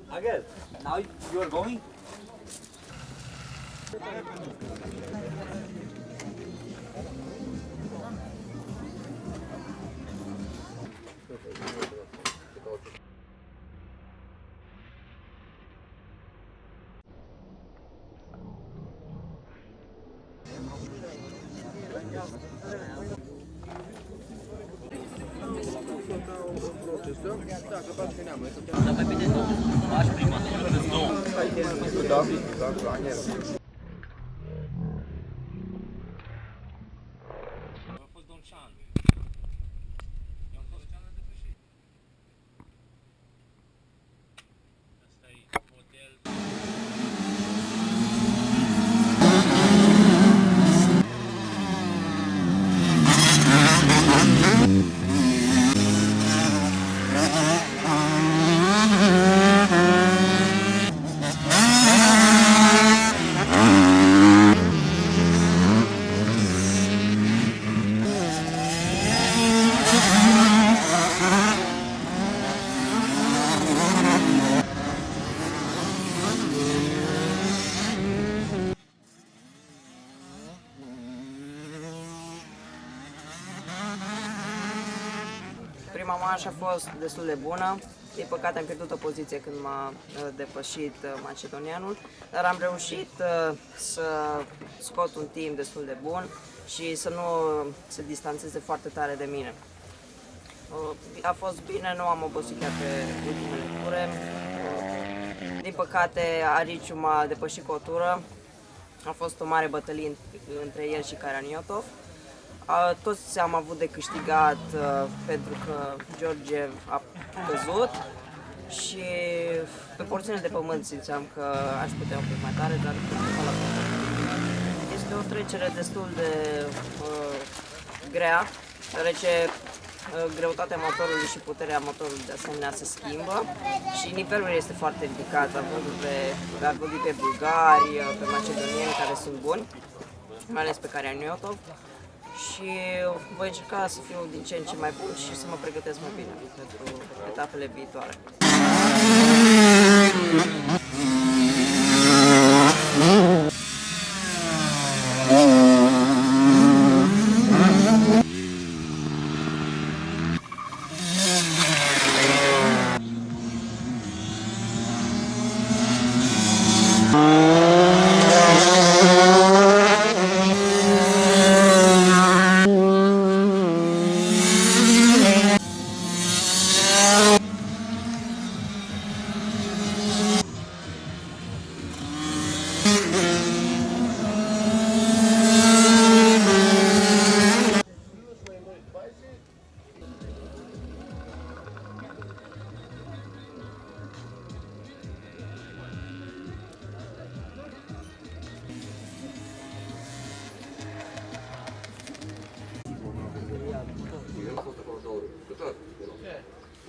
Agil, now you are going? Prima manșă a fost destul de bună, din păcate am pierdut o poziție când m-a depășit macedonianul, dar am reușit să scot un timp destul de bun și să nu se distanțeze foarte tare de mine. A fost bine, nu am obosit chiar pe ultimele ture. Din păcate Ariciu m-a depășit cu o tură, a fost o mare bătălie între el și Karaniotov. Toți am avut de câștigat pentru că George a căzut și pe porțiune de pământ simțeam că aș putea un pic mai tare, dar este o trecere destul de grea, deoarece greutatea motorului și puterea motorului de asemenea se schimbă și nivelul este foarte ridicat, am văzut pe bulgari, pe macedonieni care sunt buni, mai ales pe Karaniotov. Și voi încerca să fiu din ce în ce mai bun și să mă pregătesc mai bine pentru etapele viitoare.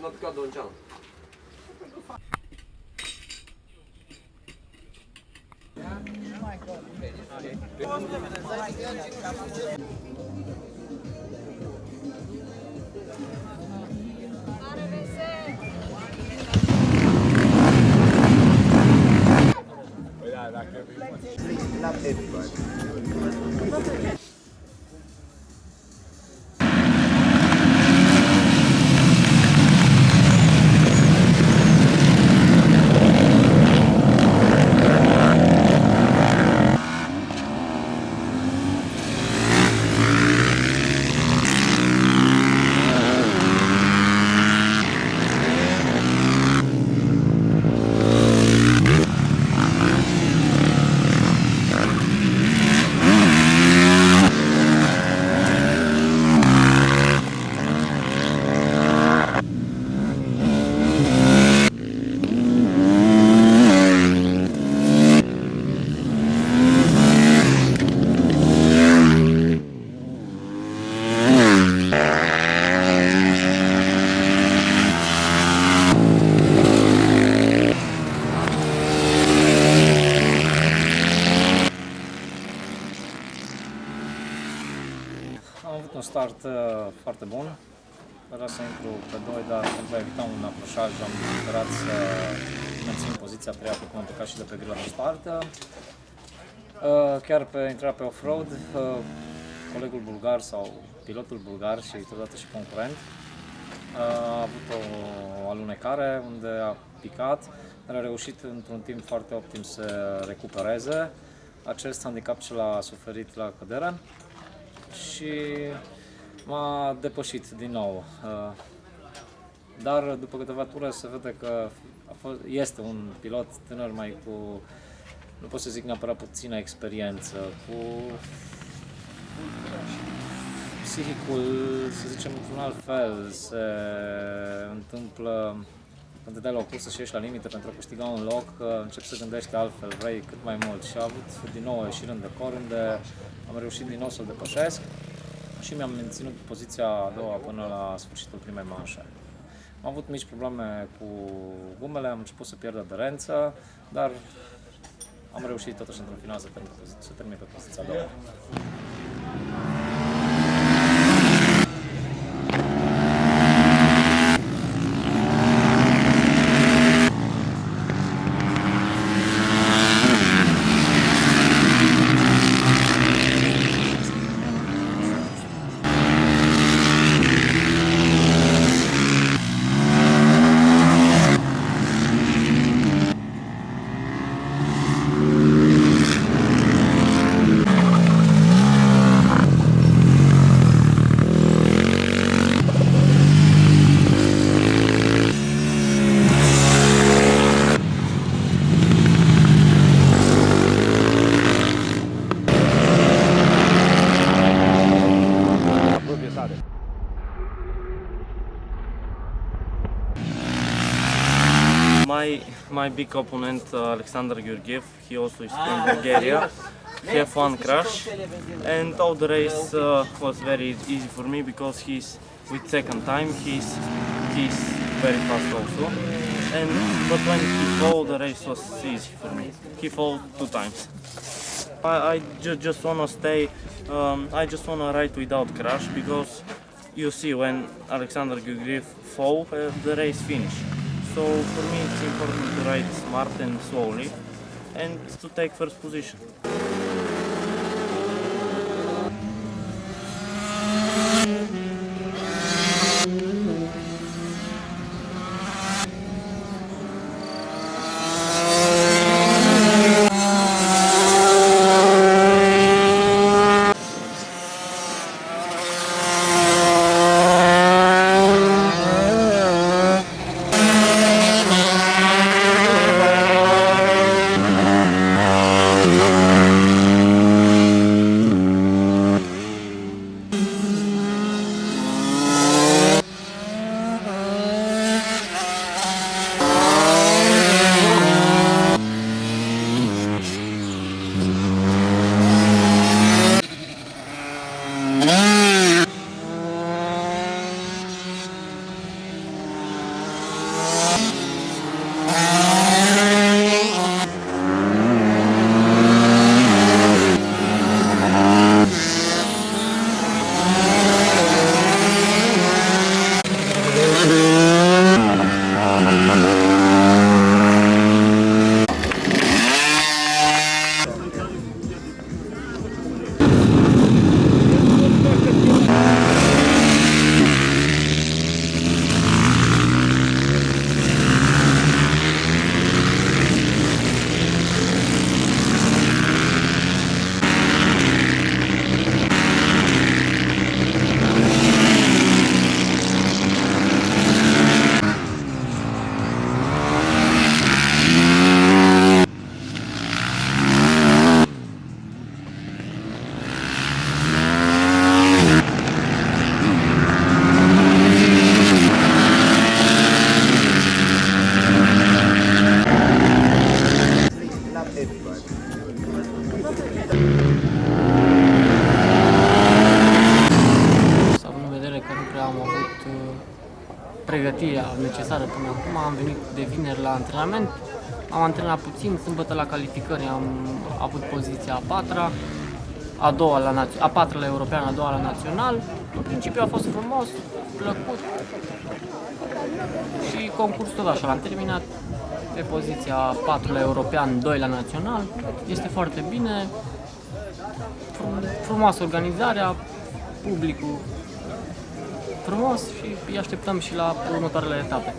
Nu a picat Doncean. avut un start foarte bun. Vreau să intru pe 2, dar pentru a evita un apășaj am preferat să mențin poziția 3 pe cum am plecat și de pe grila de start. Chiar pe intrarea pe off-road, colegul bulgar sau pilotul bulgar și totodată și concurent a avut o alunecare unde a picat, dar a reușit într-un timp foarte optim să recupereze. Acest handicap ce l-a suferit la cădere și m-a depășit din nou. Dar după câteva ture se vede că este un pilot tânăr mai cu, nu pot să zic neapărat puțină experiență, cu psihicul, să zicem, într-un alt fel, se întâmplă când te dai la o cursă și ești la limită pentru a câștiga un loc, începi să gândești altfel, vrei cât mai mult și a avut din nou o ieșire în decor unde am reușit din nou să-l depășesc și mi-am menținut poziția a doua până la sfârșitul primei manșe. Am avut mici probleme cu gumele, am început să pierd aderență, dar am reușit totuși într-un final să termin pe poziția a doua. My big opponent Alexander Georgiev, he also is from Bulgaria. He have one crash, and all the race was very easy for me because he's with second time. He's very fast also. But when he fall, the race was easy for me. He fall 2 times. I just wanna stay. I just wanna ride without crash because you see when Alexander Georgiev fall, the race finish. So for me it's important to ride smart and slowly and to take first position. pregătirea necesară până acum. Am venit de vineri la antrenament, am antrenat puțin, sâmbătă la calificări am avut poziția a 4-a. a patra la european, a doua la național. În principiu a fost frumos, plăcut și concursul tot așa l-am terminat pe poziția 4 la european, 2 la național. Este foarte bine, frumoasă organizarea, publicul frumos și îi așteptăm și la următoarele etape.